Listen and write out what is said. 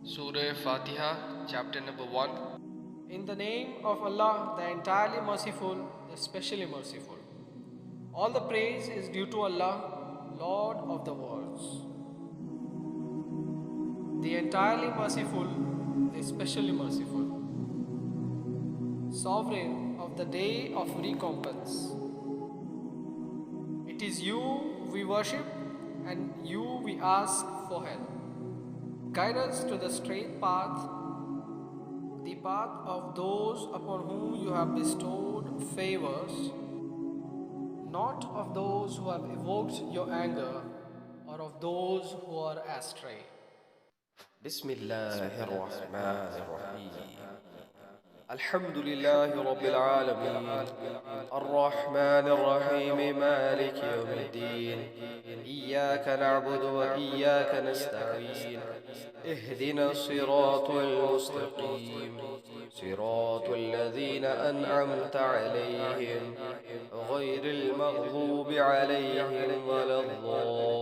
Surah Fatiha, chapter number 1. In the name of Allah, the entirely merciful, the specially merciful. All the praise is due to Allah, Lord of the worlds. The entirely merciful, the specially merciful. Sovereign of the day of recompense. It is you we worship and you we ask for help. Guide us to the straight path, the path of those upon whom you have bestowed favors, not of those who have evoked your anger or of those who are astray. بسم الله الرحمن الرحيم الحمد لله رب العالمين الرحمن الرحيم مالك يوم الدين إياك نعبد وإياك نستعين اهدنا الصراط المستقيم صراط الذين أنعمت عليهم غير المغضوب عليهم ولا الضالين